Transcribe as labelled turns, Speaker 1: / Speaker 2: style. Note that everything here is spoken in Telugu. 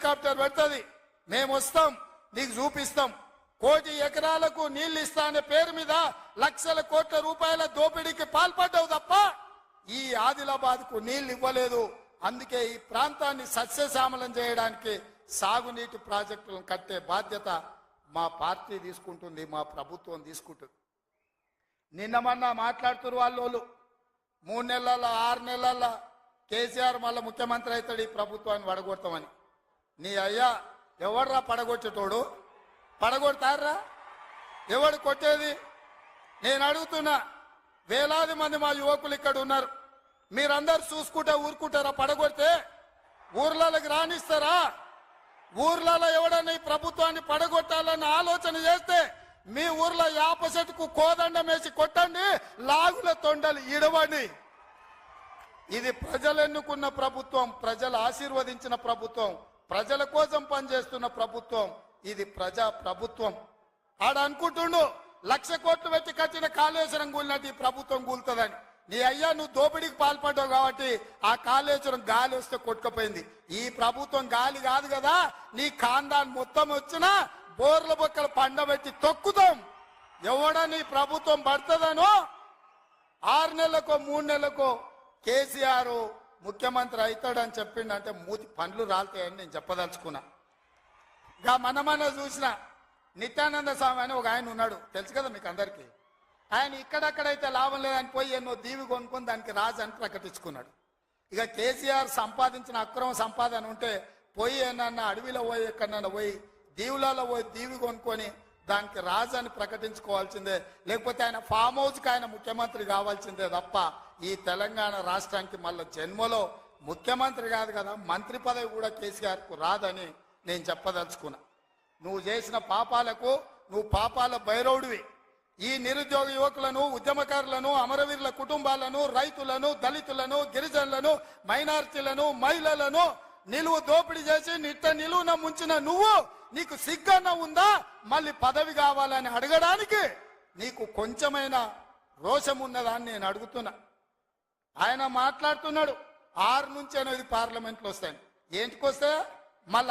Speaker 1: హెలికాప్టర్ పెడుతుంది, మేము వస్తాం, నీకు చూపిస్తాం. 1 కోటి ఎకరాలకు నీళ్లు ఇస్తా అనే పేరు మీద లక్షల కోట్ల రూపాయల దోపిడీకి పాల్పడ్డావు తప్ప ఈ ఆదిలాబాద్ కు నీళ్లు ఇవ్వలేదు. అందుకే ఈ ప్రాంతాన్ని సస్యశ్యామలం చేయడానికి సాగునీటి ప్రాజెక్టులను కట్టే బాధ్యత మా పార్టీ తీసుకుంటుంది, మా ప్రభుత్వం తీసుకుంటుంది. నిన్న మొన్న మాట్లాడుతున్నారు వాళ్ళు 3 నెలల 6 నెలల కేసీఆర్ మళ్ళీ ముఖ్యమంత్రి అవుతాడు, ఈ ప్రభుత్వాన్ని పడగొడతామని. నీ అయ్యా ఎవడ్రా పడగొచ్చేటోడు? పడగొడతారా? ఎవడు కొట్టేది? నేను అడుగుతున్నా, వేలాది మంది మా యువకులు ఇక్కడ ఉన్నారు, మీరందరూ చూసుకుంటే ఊరుకుంటారా? పడగొడితే ఊర్లకి రాణిస్తారా? ఊర్లలో ఎవడన్నా ఈ ప్రభుత్వాన్ని పడగొట్టాలన్న ఆలోచన చేస్తే మీ ఊర్లో యాప చెట్టుకు కోదండం వేసి కొట్టండి, లాగుల తొండలు ఇడవండి. ఇది ప్రజలు ఎన్నుకున్న ప్రభుత్వం, ప్రజలు ఆశీర్వదించిన ప్రభుత్వం, ప్రజల కోసం పనిచేస్తున్న ప్రభుత్వం. ఇది ప్రజా ప్రభుత్వం. ఆడ అనుకుంటుండు 1,00,000 కోట్లు పెట్టి కట్టిన కాళేశ్వరం కూలినట్టు ఈ ప్రభుత్వం కూలుతుందని. నీ అయ్యా నువ్వు దోపిడీకి పాల్పడ్డావు కాబట్టి ఆ కాళేశ్వరం గాలి వస్తే కొట్టుకుపోయింది. ఈ ప్రభుత్వం గాలి కాదు కదా, నీ ఖాందాన్ మొత్తం వచ్చినా బోర్ల బొక్కలు పండబెట్టి తొక్కుతాం. ఎవడని ప్రభుత్వం పడుతుందనో 6 నెలలకో 3 నెలలకో కేసీఆర్ ముఖ్యమంత్రి అవుతాడని చెప్పిండంటే మూతి పండ్లు రాలుతాయని నేను చెప్పదలుచుకున్నా. ఇంకా మన చూసిన నిత్యానంద స్వామి అని ఒక ఆయన ఉన్నాడు, తెలుసు కదా మీకు అందరికీ. ఆయన ఇక్కడక్కడైతే లాభం లేదని పోయి ఎన్నో దీవి కొనుక్కొని దానికి రాజు అని ప్రకటించుకున్నాడు. ఇక కేసీఆర్ సంపాదించిన అక్రమ సంపాదన ఉంటే పోయి ఏమన్నా అడవిలో పోయి ఎక్కడన్నా పోయి దీవులలో పోయి దీవి కొనుక్కొని దానికి రాజు అని ప్రకటించుకోవాల్సిందే, లేకపోతే ఆయన ఫామ్ హౌస్కి ఆయన ముఖ్యమంత్రి కావాల్సిందే తప్ప ఈ తెలంగాణ రాష్ట్రానికి మళ్ళీ జన్మలో ముఖ్యమంత్రి కాదు కదా, మంత్రి పదవి కూడా కేసీఆర్కు రాదని నేను చెప్పదలుచుకున్నా. నువ్వు చేసిన పాపాలకు నువ్వు పాపాల భైరవుడివి. ఈ నిరుద్యోగ యువకులను, ఉద్యమకారులను, అమరవీరుల కుటుంబాలను, రైతులను, దళితులను, గిరిజనులను, మైనారిటీలను, మహిళలను నిలువు దోపిడీ చేసి నిలువున ముంచిన నువ్వు, నీకు సిగ్గన్న ఉందా మళ్ళీ పదవి కావాలని అడగడానికి? నీకు కొంచెమైనా రోషం ఉన్నదా అని నేను అడుగుతున్నా. ఆయన మాట్లాడుతున్నాడు 6 నుంచి 8 పార్లమెంట్లు వస్తాయి. ఏంటికొస్తే మళ్ళీ